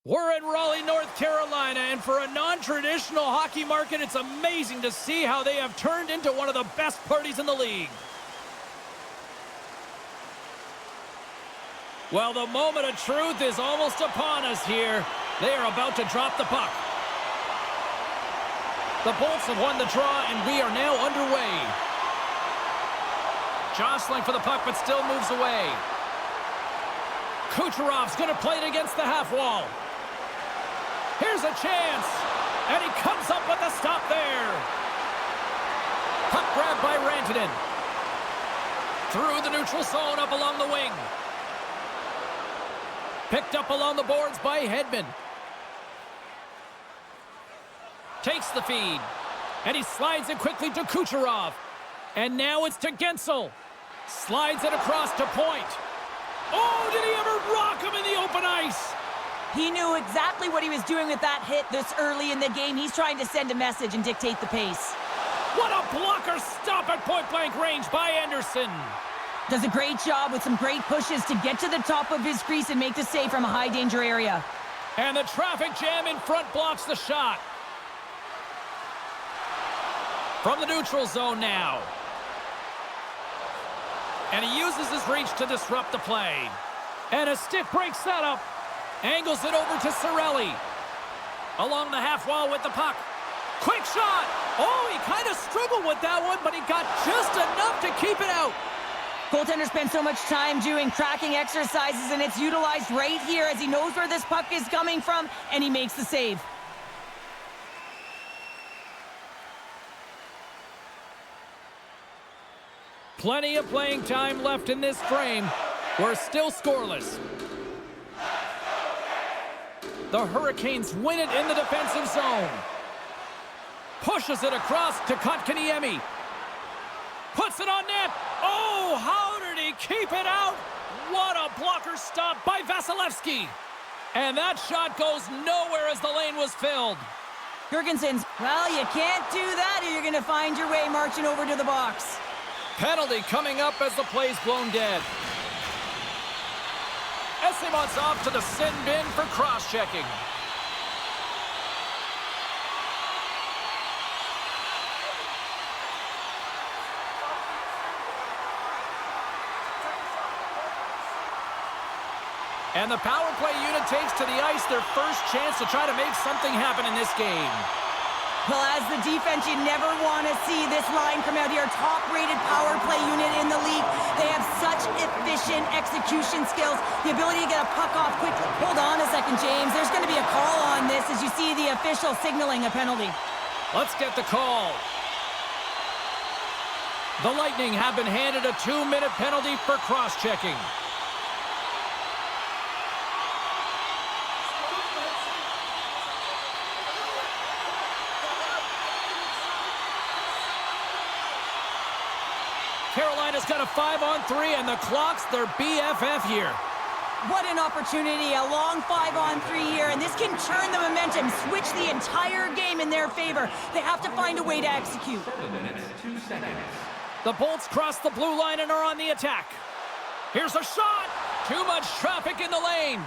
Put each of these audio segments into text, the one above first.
We're in Raleigh, North Carolina, and for a non-traditional hockey market, it's amazing to see how they have turned into one of the best parties in the league. Well, the moment of truth is almost upon us here. They are about to drop the puck. The Bolts have won the draw, and we are now underway. Jostling for the puck, but still moves away. Kucherov's going to play it against the half wall. Here's a chance, and he comes up with a stop there. Puck grabbed by Rantanen. Through the neutral zone, up along the wing. Picked up along the boards by Hedman. Takes the feed, and he slides it quickly to Kucherov. And now it's to Gensel. Slides it across to Point. Oh, did he ever rock him in the open ice? He knew exactly what he was doing with that hit this early in the game. He's trying to send a message and dictate the pace. What a blocker stop at point-blank range by Anderson. Does a great job with some great pushes to get to the top of his crease and make the save from a high-danger area. And the traffic jam in front blocks the shot. From the neutral zone now. And he uses his reach to disrupt the play. And a stick break setup. Angles it over to Cirelli. Along the half wall with the puck. Quick shot. Oh, he kind of struggled with that one, but he got just enough to keep it out. Goaltender spends so much time doing tracking exercises, and it's utilized right here as he knows where this puck is coming from, and he makes the save. Plenty of playing time left in this frame. We're still scoreless. The Hurricanes win it in the defensive zone. Pushes it across to Kotkaniemi. Puts it on net. Oh, how did he keep it out? What a blocker stop by Vasilevsky. And that shot goes nowhere as the lane was filled. Jurgensen's, well, you can't do that or you're going to find your way marching over to the box. Penalty coming up as the play's blown dead. Esteban's off to the sin bin for cross-checking. And the power play unit takes to the ice their first chance to try to make something happen in this game. Well, as the defense, you never want to see this line come out here. Top-rated power play unit in the league. They have such efficient execution skills. The ability to get a puck off quickly. Hold on a second, James. There's going to be a call on this as you see the official signaling a penalty. Let's get the call. The Lightning have been handed a 2-minute penalty for cross-checking. Carolina's got a 5-on-3, and the clock's their BFF here. What an opportunity, a long 5-on-3 here, and this can turn the momentum, switch the entire game in their favor. They have to find a way to execute. 7 minutes, 2 seconds. The Bolts cross the blue line and are on the attack. Here's a shot. Too much traffic in the lane.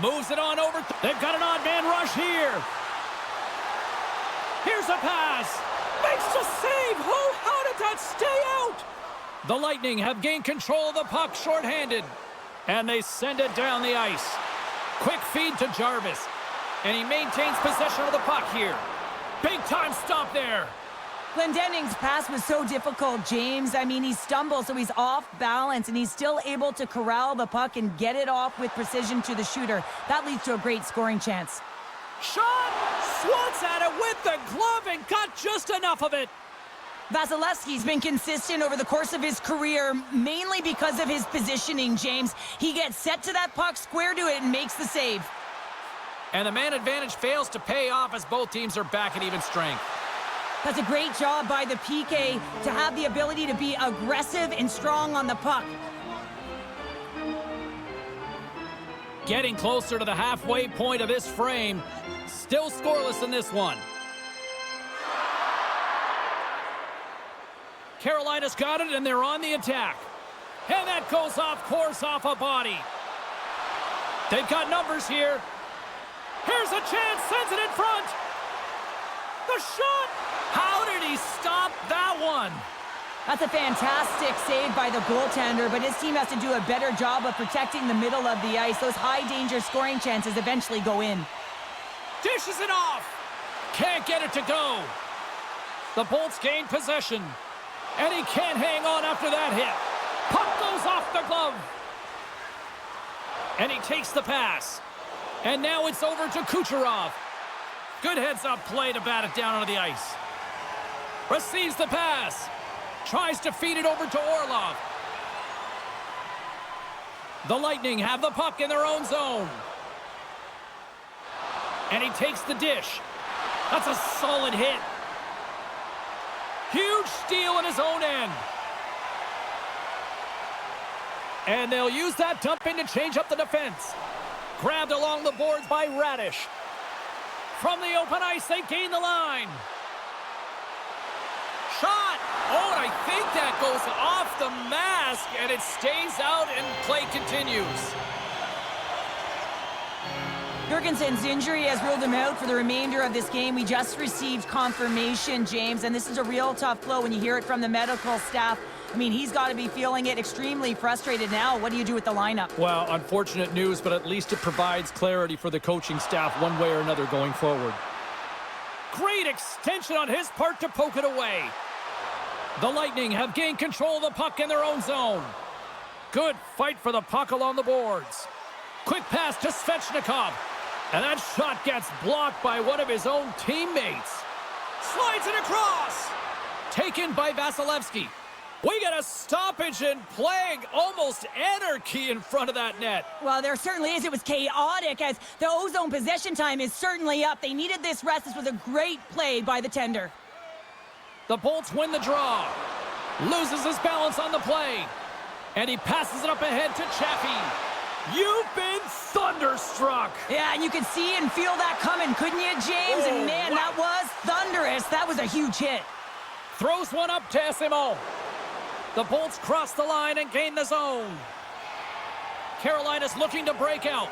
Moves it on over. They've got an odd man rush here. Here's a pass. Makes the save. Oh, how did that stay out? The Lightning have gained control of the puck shorthanded. And they send it down the ice. Quick feed to Jarvis. And he maintains possession of the puck here. Big time stop there. Glendenning's pass was so difficult, James. I mean, he stumbles, so he's off balance, and he's still able to corral the puck and get it off with precision to the shooter. That leads to a great scoring chance. Shot! Swats at it with the glove and got just enough of it. Vasilevsky's been consistent over the course of his career, mainly because of his positioning, James. He gets set to that puck, square to it, and makes the save. And the man advantage fails to pay off as both teams are back at even strength. That's a great job by the PK to have the ability to be aggressive and strong on the puck. Getting closer to the halfway point of this frame. Still scoreless in this one. Carolina's got it, and they're on the attack. And that goes off course off a body. They've got numbers here. Here's a chance, sends it in front. The shot! How did he stop that one? That's a fantastic save by the goaltender, but his team has to do a better job of protecting the middle of the ice. Those high-danger scoring chances eventually go in. Dishes it off. Can't get it to go. The Bolts gain possession. And he can't hang on after that hit. Puck goes off the glove. And he takes the pass. And now it's over to Kucherov. Good heads-up play to bat it down onto the ice. Receives the pass. Tries to feed it over to Orlov. The Lightning have the puck in their own zone. And he takes the dish. That's a solid hit. Huge steal in his own end. And they'll use that dump in to change up the defense. Grabbed along the boards by Radish. From the open ice, they gain the line. Shot! Oh, and I think that goes off the mask, and it stays out, and play continues. Jurgensen's injury has ruled him out for the remainder of this game. We just received confirmation, James, and this is a real tough blow when you hear it from the medical staff. I mean, he's got to be feeling it, extremely frustrated now. What do you do with the lineup? Well, unfortunate news, but at least it provides clarity for the coaching staff one way or another going forward. Great extension on his part to poke it away. The Lightning have gained control of the puck in their own zone. Good fight for the puck along the boards. Quick pass to Svechnikov. And that shot gets blocked by one of his own teammates. Slides it across. Taken by Vasilevsky. We got a stoppage in play. Almost anarchy in front of that net. Well, there certainly is. It was chaotic as the ozone possession time is certainly up. They needed this rest. This was a great play by the tender. The Bolts win the draw. Loses his balance on the play. And he passes it up ahead to Chaffee. You've been thunderstruck. Yeah, and you could see and feel that coming, couldn't you, James? Oh, and man, wow. that was thunderous. That was a huge hit. Throws one up to Simon. The Bolts cross the line and gain the zone. Carolina's looking to break out.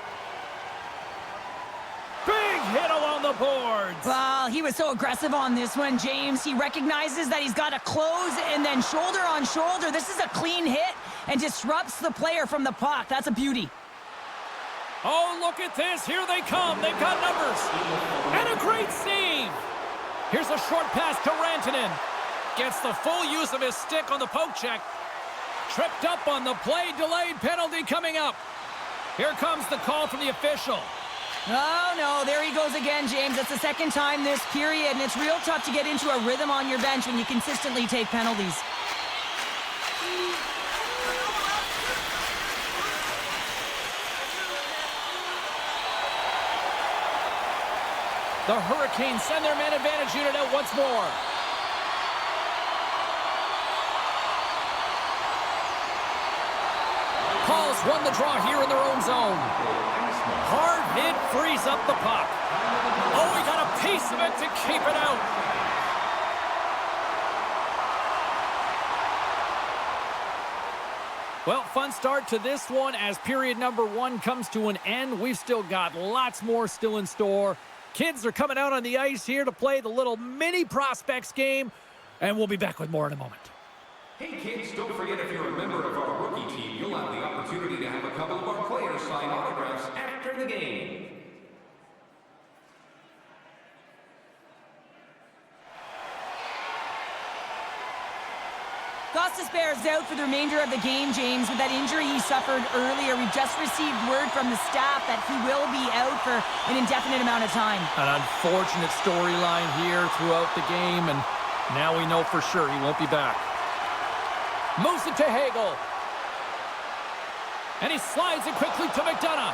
Big hit along the boards. Well, he was so aggressive on this one, James. He recognizes that he's got to close and then shoulder on shoulder. This is a clean hit and disrupts the player from the puck. That's a beauty. Oh, look at this. Here they come. They've got numbers. And a great save. Here's a short pass to Rantanen. Gets the full use of his stick on the poke check. Tripped up on the play. Delayed penalty coming up. Here comes the call from the official. Oh, no. There he goes again, James. That's the second time this period, and it's real tough to get into a rhythm on your bench when you consistently take penalties. The Hurricanes send their man advantage unit out once more. Paul's won the draw here in their own zone. Hard hit frees up the puck. Oh, he got a piece of it to keep it out. Well, fun start to this one as period number 1 comes to an end. We've still got lots more still in store. Kids are coming out on the ice here to play the little mini prospects game, and we'll be back with more in a moment. Hey kids, don't forget if you're a member of our rookie team, you'll have the opportunity to have a couple of our players sign autographs after the game. Gostisbehere is out for the remainder of the game, James, with that injury he suffered earlier. We've just received word from the staff that he will be out for an indefinite amount of time. An unfortunate storyline here throughout the game, and now we know for sure he won't be back. Moves it to Hagel. And he slides it quickly to McDonough.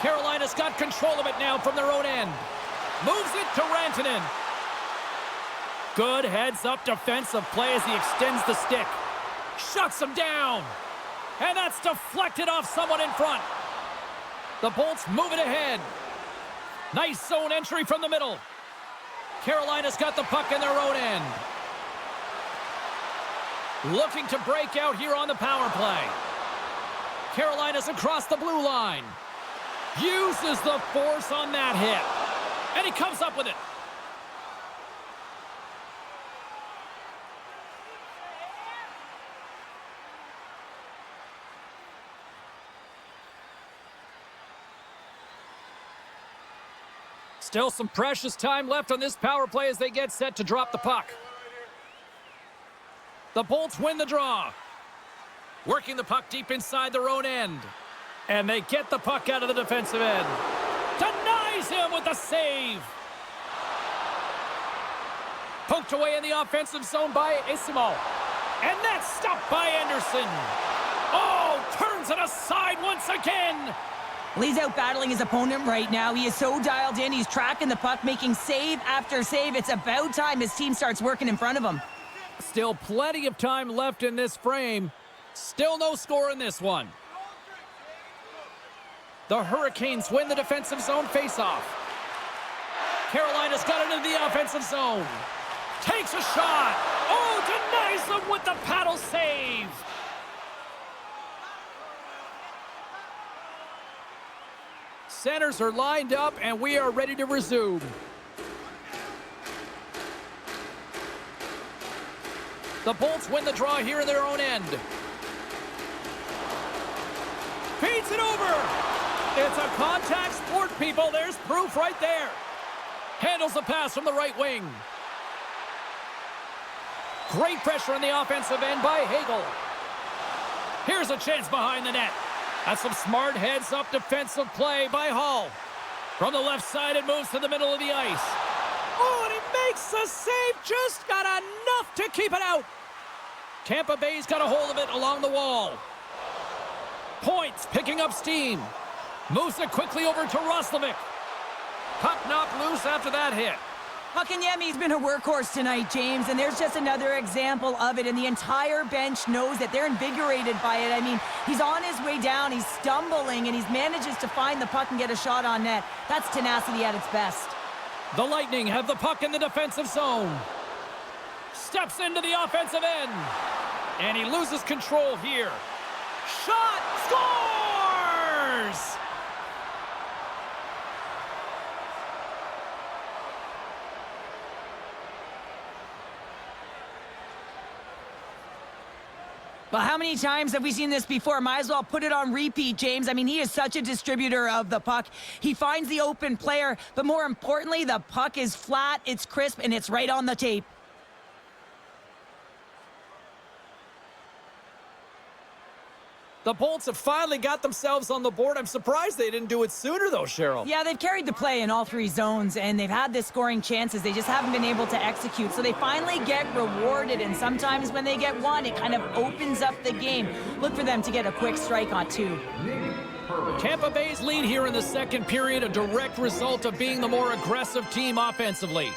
Carolina's got control of it now from their own end. Moves it to Rantanen. Good heads-up defensive play as he extends the stick. Shuts him down. And that's deflected off someone in front. The Bolts move it ahead. Nice zone entry from the middle. Carolina's got the puck in their own end. Looking to break out here on the power play. Carolina's across the blue line. Uses the force on that hit. And he comes up with it. Still some precious time left on this power play as they get set to drop the puck. The Bolts win the draw. Working the puck deep inside their own end. And they get the puck out of the defensive end. Denies him with the save. Poked away in the offensive zone by Isimo. And that's stopped by Anderson. Oh, turns it aside once again. Well, he's out battling his opponent right now. He is so dialed in. He's tracking the puck, making save after save. It's about time his team starts working in front of him. Still plenty of time left in this frame. Still no score in this one. The Hurricanes win the defensive zone faceoff. Carolina's got it into the offensive zone. Takes a shot. Oh, denies them with the paddle save. Centers are lined up, and we are ready to resume. The Bolts win the draw here in their own end. Feeds it over. It's a contact sport, people. There's proof right there. Handles the pass from the right wing. Great pressure on the offensive end by Hagel. Here's a chance behind the net. That's some smart heads-up defensive play by Hall. From the left side, it moves to the middle of the ice. Oh, and he makes the save. Just got enough to keep it out. Tampa Bay's got a hold of it along the wall. Points picking up steam. Moves it quickly over to Roslovic. Puck knocked loose after that hit. Kotkaniemi's been a workhorse tonight, James, and there's just another example of it, and the entire bench knows that they're invigorated by it. I mean, he's on his way down, he's stumbling, and he manages to find the puck and get a shot on net. That's tenacity at its best. The Lightning have the puck in the defensive zone. Steps into the offensive end, and he loses control here. Shot! Scores! Well, how many times have we seen this before? Might as well put it on repeat, James. I mean, he is such a distributor of the puck. He finds the open player, but more importantly, the puck is flat, it's crisp, and it's right on the tape. The Bolts have finally got themselves on the board. I'm surprised they didn't do it sooner, though, Cheryl. Yeah, they've carried the play in all three zones, and they've had the scoring chances. They just haven't been able to execute. So they finally get rewarded, and sometimes when they get one, it kind of opens up the game. Look for them to get a quick strike on two. Tampa Bay's lead here in the second period, a direct result of being the more aggressive team offensively.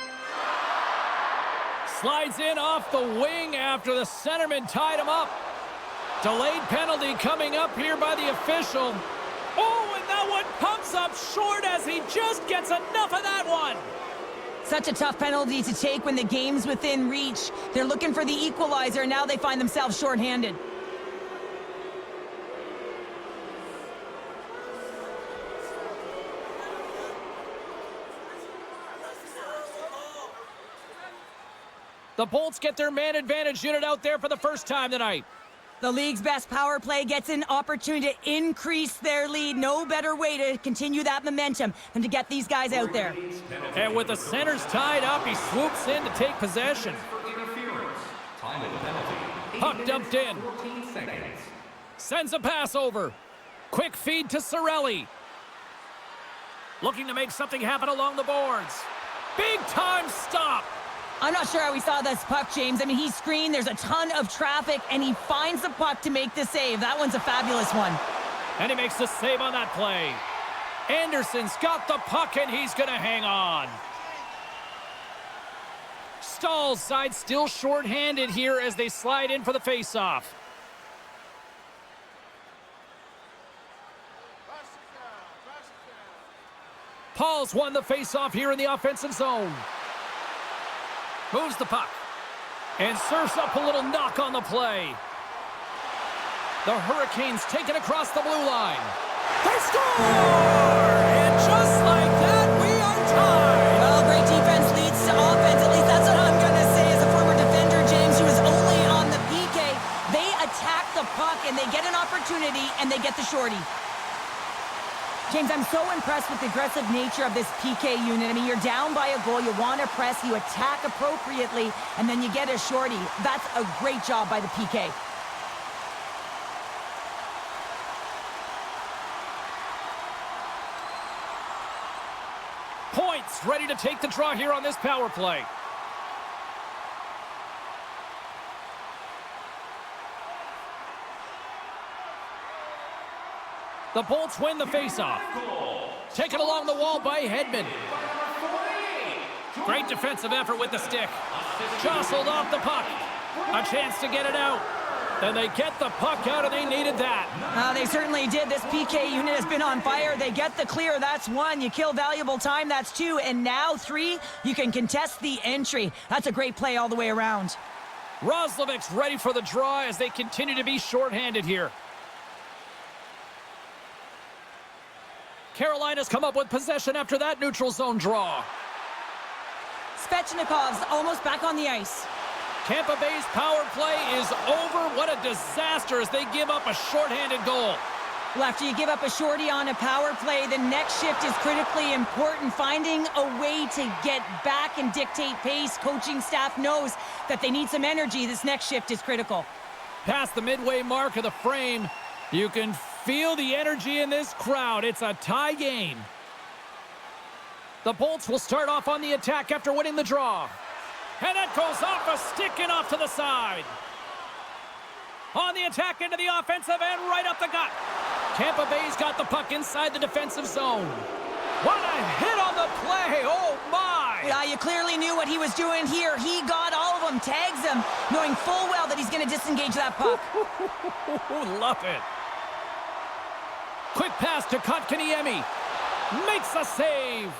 Slides in off the wing after the centerman tied him up. Delayed penalty coming up here by the official. Oh, and that one comes up short as he just gets enough of that one. Such a tough penalty to take when the game's within reach. They're looking for the equalizer, and now they find themselves shorthanded. The Bolts get their man advantage unit out there for the first time tonight. The league's best power play gets an opportunity to increase their lead. No better way to continue that momentum than to get these guys out there. And with the centers tied up, he swoops in to take possession. Puck dumped in. Sends a pass over. Quick feed to Cirelli. Looking to make something happen along the boards. Big time stop. I'm not sure how we saw this puck, James. I mean, he screened, there's a ton of traffic, and he finds the puck to make the save. That one's a fabulous one. And he makes the save on that play. Anderson's got the puck, and he's going to hang on. Stahl's side still shorthanded here as they slide in for the faceoff. Paul's won the faceoff here in the offensive zone. Moves the puck. And serves up a little knock on the play. The Hurricanes take it across the blue line. They score! 3-2 James, I'm so impressed with the aggressive nature of this PK unit. I mean, you're down by a goal, you want to press, you attack appropriately, and then you get a shorty. That's a great job by the PK. Points ready to take the draw here on this power play. The Bolts win the faceoff. Taken along the wall by Hedman. Great defensive effort with the stick. Jostled off the puck. A chance to get it out. Then they get the puck out, and they needed that. They certainly did. This PK unit has been on fire. They get the clear. That's one. You kill valuable time. That's two. And now three, you can contest the entry. That's a great play all the way around. Roslovic's ready for the draw as they continue to be shorthanded here. Carolina's come up with possession after that neutral zone draw. Svechnikov's almost back on the ice. Tampa Bay's power play is over. What a disaster as they give up a shorthanded goal. Well, after you give up a shorty on a power play, the next shift is critically important. Finding a way to get back and dictate pace. Coaching staff knows that they need some energy. This next shift is critical. Past the midway mark of the frame, you can feel the energy in this crowd. It's a tie game. The Bolts will start off on the attack after winning the draw. And that goes off a stick and off to the side. On the attack into the offensive end, right up the gut. Tampa Bay's got the puck inside the defensive zone. What a hit on the play. Oh, my. Yeah, you clearly knew what he was doing here. He got all of them, tags them, knowing full well that he's going to disengage that puck. Love it. Quick pass to Kotkaniemi. Makes a save.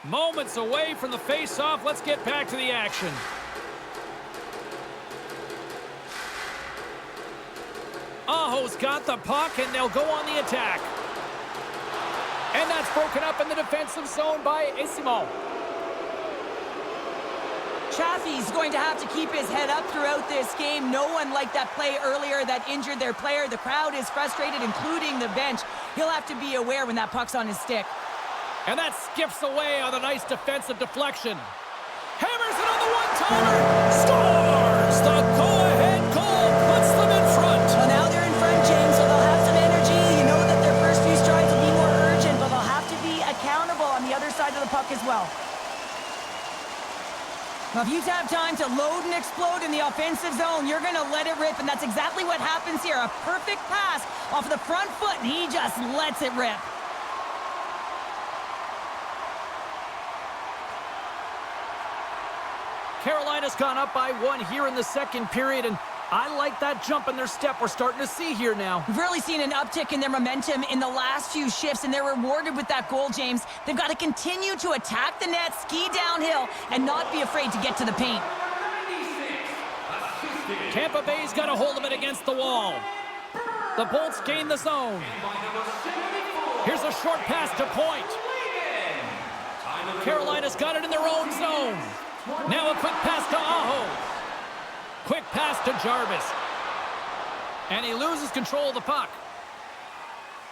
Moments away from the face-off. Let's get back to the action. Aho's got the puck, and they'll go on the attack. And that's broken up in the defensive zone by Esimon. Chaffee's going to have to keep his head up throughout this game. No one liked that play earlier that injured their player. The crowd is frustrated, including the bench. He'll have to be aware when that puck's on his stick. And that skips away on a nice defensive deflection. Hammers it on the one-timer. Scores! The go-ahead goal puts them in front. Well, now they're in front, James, so they'll have some energy. You know that their first few strides will be more urgent, but they'll have to be accountable on the other side of the puck as well. Now, if you have time to load and explode in the offensive zone, you're going to let it rip, and that's exactly what happens here. A perfect pass off the front foot, and he just lets it rip. Carolina's gone up by one here in the second period, and I like that jump in their step we're starting to see here now. We've really seen an uptick in their momentum in the last few shifts, and they're rewarded with that goal, James. They've got to continue to attack the net, ski downhill, and not be afraid to get to the paint. Tampa Bay's got a hold of it against the wall. The Bolts gain the zone. Here's a short pass to Point. Carolina's got it in their own zone. Now a quick pass to Aho. Quick pass to Jarvis. And he loses control of the puck.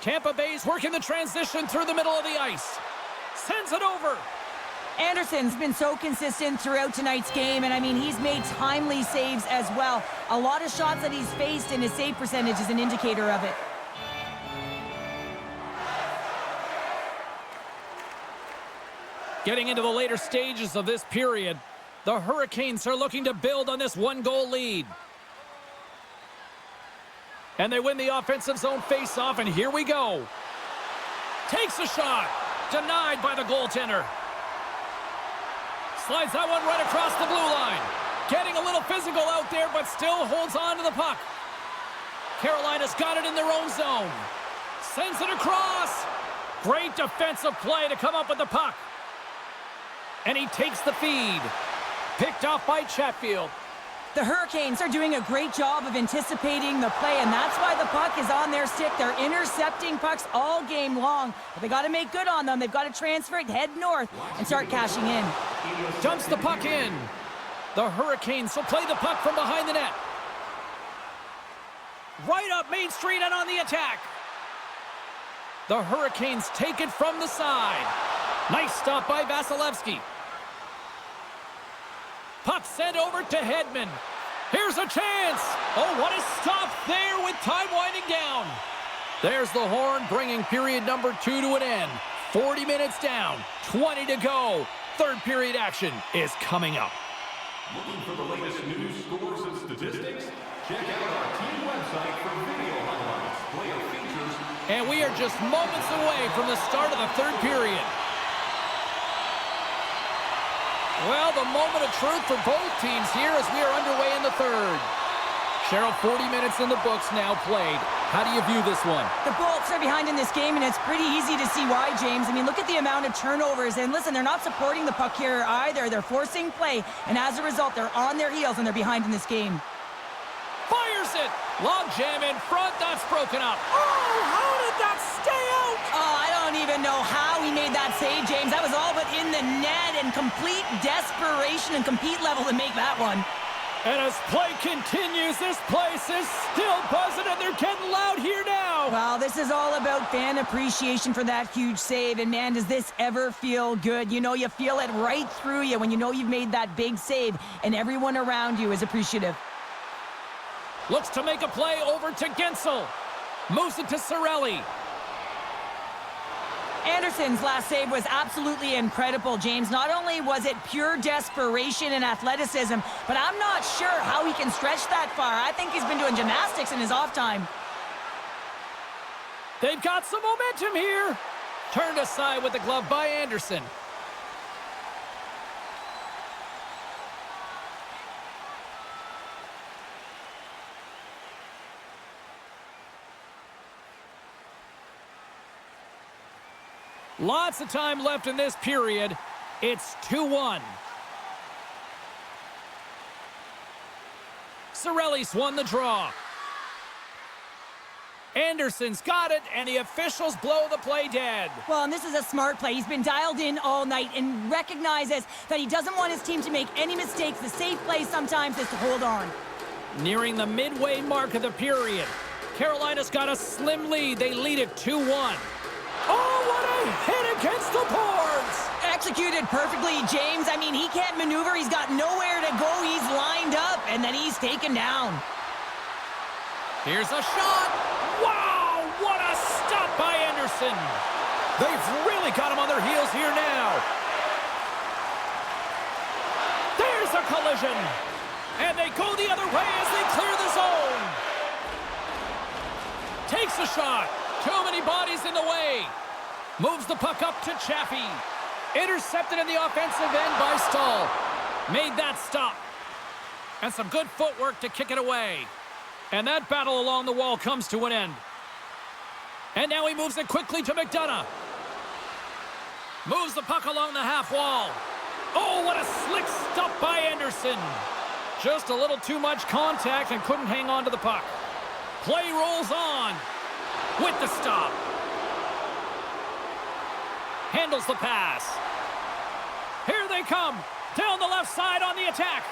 Tampa Bay's working the transition through the middle of the ice. Sends it over. Anderson's been so consistent throughout tonight's game, and I mean, he's made timely saves as well. A lot of shots that he's faced, and his save percentage is an indicator of it. Getting into the later stages of this period, the Hurricanes are looking to build on this one-goal lead. And they win the offensive zone face-off, and here we go. Takes a shot. Denied by the goaltender. Slides that one right across the blue line. Getting a little physical out there, but still holds on to the puck. Carolina's got it in their own zone. Sends it across. Great defensive play to come up with the puck. And he takes the feed. Picked off by Chatfield. The Hurricanes are doing a great job of anticipating the play, and that's why the puck is on their stick. They're intercepting pucks all game long. But they got to make good on them. They've got to transfer it, head north, and start cashing in. Dumps the puck in. The Hurricanes will play the puck from behind the net. Right up Main Street and on the attack. The Hurricanes take it from the side. Nice stop by Vasilevsky. Puck sent over to Hedman. Here's a chance. Oh, what a stop there with time winding down. There's the horn, bringing period number 2 to an end. 40 minutes down, 20 to go. Third period action is coming up. Looking for the latest news, scores, and statistics? Check out our team website for video highlights, player features. And we are just moments away from the start of the third period. Well, the moment of truth for both teams here as we are underway in the third. Cheryl, 40 minutes in the books now played. How do you view this one? The Bolts are behind in this game, and it's pretty easy to see why, James. I mean, look at the amount of turnovers. And listen, they're not supporting the puck here either. They're forcing play, and as a result, they're on their heels, and they're behind in this game. Fires it! Log jam in front, that's broken up. Oh, how did that stay out? Oh, I don't even know how he made that save, James. That was all but in the net, and complete desperation and compete level to make that one. And as play continues, this place is still buzzing, and they're getting loud here now. Well, this is all about fan appreciation for that huge save, and man, does this ever feel good. You know, you feel it right through you when you know you've made that big save, and everyone around you is appreciative. Looks to make a play over to Gensel. Moves it to Cirelli. Anderson's last save was absolutely incredible, James. Not only was it pure desperation and athleticism, but I'm not sure how he can stretch that far. I think he's been doing gymnastics in his off time. They've got some momentum here. Turned aside with the glove by Anderson. Lots of time left in this period. It's 2-1. Cirelli's won the draw. Anderson's got it, and the officials blow the play dead. Well, and this is a smart play. He's been dialed in all night and recognizes that he doesn't want his team to make any mistakes. The safe play sometimes is to hold on. Nearing the midway mark of the period. Carolina's got a slim lead. They lead it 2-1. Oh, what a hit against the boards! Executed perfectly, James. I mean, he can't maneuver. He's got nowhere to go. He's lined up, and then he's taken down. Here's a shot. Wow, what a stop by Anderson. They've really got him on their heels here now. There's a collision. And they go the other way as they clear the zone. Takes a shot. Too many bodies in the way. Moves the puck up to Chaffee. Intercepted in the offensive end by Stahl. Made that stop. And some good footwork to kick it away. And that battle along the wall comes to an end. And now he moves it quickly to McDonough. Moves the puck along the half wall. Oh, what a slick stop by Anderson. Just a little too much contact and couldn't hang on to the puck. Play rolls on. With the stop. Handles the pass. Here they come. Down the left side on the attack.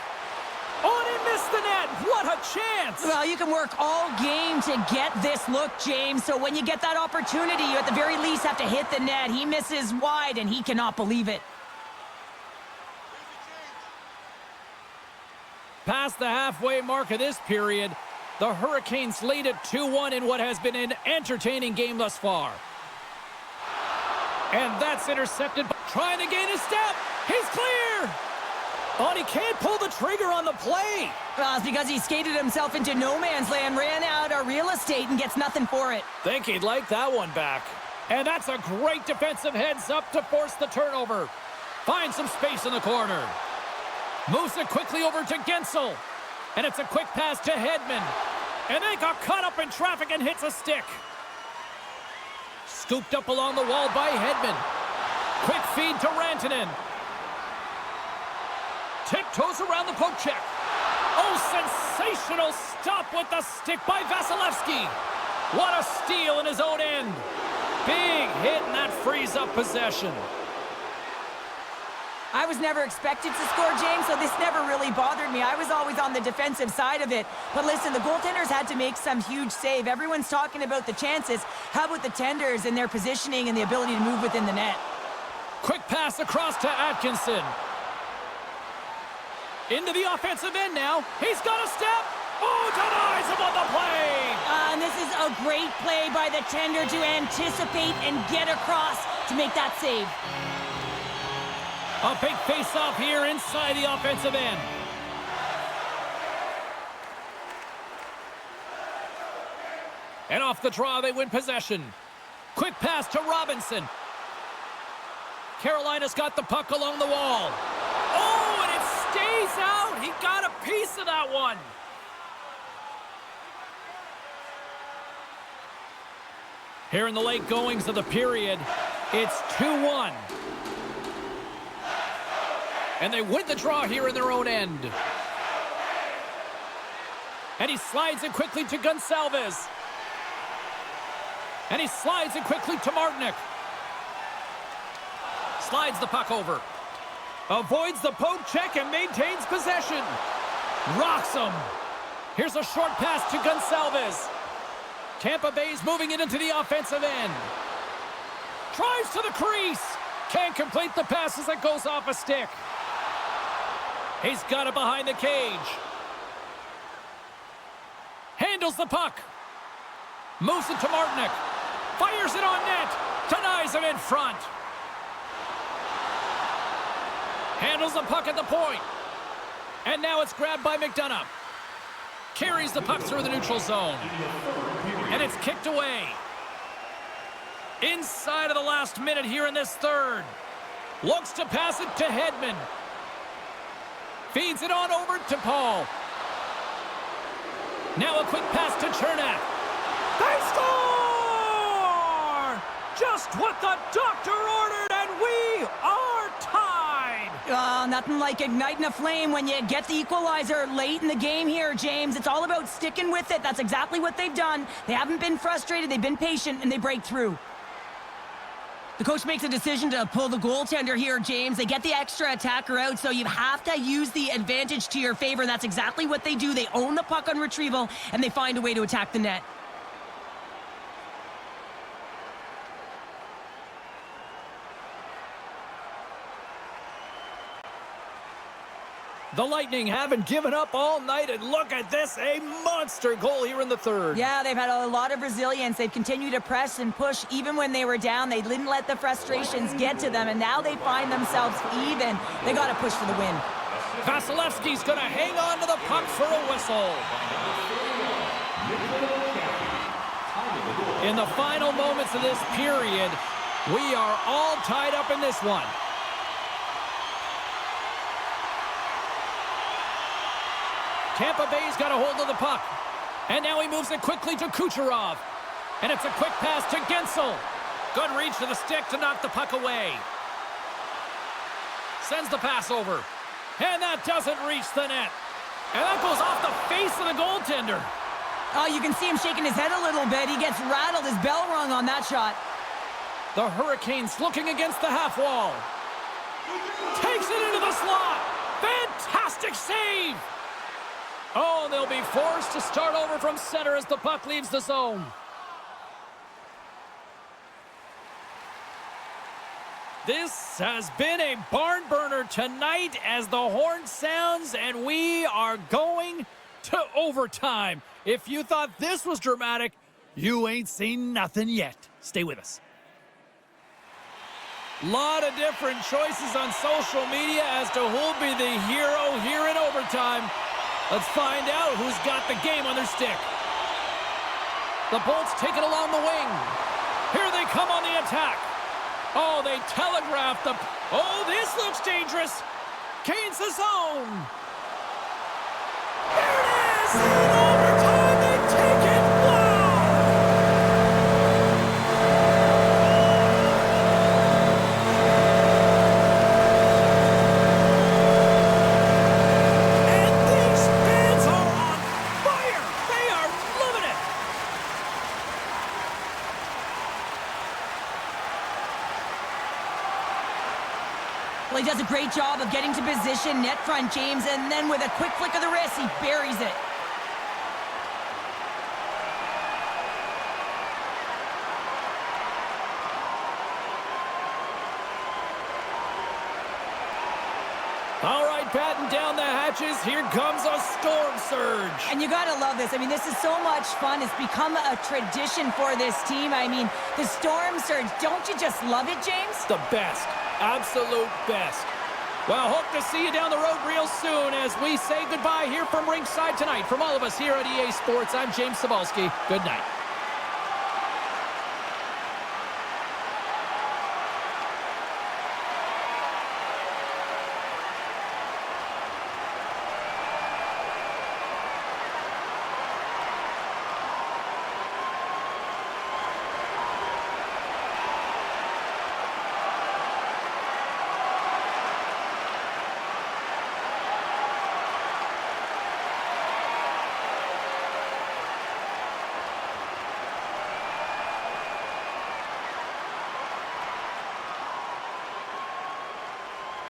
Oh, and he missed the net. What a chance. Well, you can work all game to get this look, James. So when you get that opportunity, you at the very least have to hit the net. He misses wide, and he cannot believe it. Past the halfway mark of this period, the Hurricanes lead at 2-1 in what has been an entertaining game thus far. And that's intercepted. Trying to gain a step. He's clear. Oh, and he can't pull the trigger on the play. Well, it's because he skated himself into no man's land, ran out of real estate, and gets nothing for it. Think he'd like that one back. And that's a great defensive heads-up to force the turnover. Finds some space in the corner. Moves it quickly over to Gensel. And it's a quick pass to Hedman. And they got caught up in traffic and hits a stick. Scooped up along the wall by Hedman. Quick feed to Rantanen. Tiptoes around the poke check. Oh, sensational stop with the stick by Vasilevsky. What a steal in his own end. Big hit, and that frees up possession. I was never expected to score, James, so this never really bothered me. I was always on the defensive side of it. But listen, the goaltenders had to make some huge save. Everyone's talking about the chances. How about the tenders and their positioning and the ability to move within the net? Quick pass across to Atkinson. Into the offensive end now. He's got a step. Oh, denies him on the play. And this is a great play by the tender to anticipate and get across to make that save. A big face-off here inside the offensive end. And off the draw, they win possession. Quick pass to Robinson. Carolina's got the puck along the wall. Oh, and it stays out. He got a piece of that one. Here in the late goings of the period, it's 2-1. And they win the draw here in their own end. And he slides it quickly to Gonsalves. And he slides it quickly to Martinic. Slides the puck over. Avoids the poke check and maintains possession. Rocks him. Here's a short pass to Gonsalves. Tampa Bay's moving it into the offensive end. Drives to the crease. Can't complete the pass as it goes off a stick. He's got it behind the cage. Handles the puck. Moves it to Martinic. Fires it on net. Denies it in front. Handles the puck at the point. And now it's grabbed by McDonough. Carries the puck through the neutral zone. And it's kicked away. Inside of the last minute here in this third. Looks to pass it to Hedman. Feeds it on over to Paul. Now a quick pass to Chernak. They score! Just what the doctor ordered, and we are tied! Nothing like igniting a flame when you get the equalizer late in the game here, James. It's all about sticking with it. That's exactly what they've done. They haven't been frustrated. They've been patient, and they break through. The coach makes a decision to pull the goaltender here, James. They get the extra attacker out, so you have to use the advantage to your favor. That's exactly what they do. They own the puck on retrieval, and they find a way to attack the net. The Lightning haven't given up all night, and look at this, a monster goal here in the third. Yeah, they've had a lot of resilience. They've continued to press and push even when they were down. They didn't let the frustrations get to them, and now they find themselves even. They got to push for the win. Vasilevsky's going to hang on to the puck for a whistle. In the final moments of this period, we are all tied up in this one. Tampa Bay's got a hold of the puck. And now he moves it quickly to Kucherov. And it's a quick pass to Gensel. Good reach to the stick to knock the puck away. Sends the pass over. And that doesn't reach the net. And that goes off the face of the goaltender. Oh, you can see him shaking his head a little bit. He gets rattled, his bell rung on that shot. The Hurricanes looking against the half wall. Takes it into the slot. Fantastic save. Oh, they'll be forced to start over from center as the puck leaves the zone. This has been a barn burner tonight as the horn sounds, and we are going to overtime. If you thought this was dramatic, you ain't seen nothing yet. Stay with us. Lot of different choices on social media as to who'll be the hero here in overtime. Let's find out who's got the game on their stick. The Bolts take it along the wing. Here they come on the attack. Oh, they telegraphed the... Oh, this looks dangerous. Kane's the zone. There it is! In overtime, they take it. And these fans Well, he does a great job of getting to position, net front, James, and then with a quick flick of the wrist, he buries it. All right, batten down the hatches. Here comes a storm surge. And you gotta love this. I mean, this is so much fun. It's become a tradition for this team. I mean, the storm surge. Don't you just love it, James? The best. Absolute best. Well, hope to see you down the road real soon as we say goodbye here from ringside tonight. From all of us here at EA Sports, I'm James Cebulski. Good night.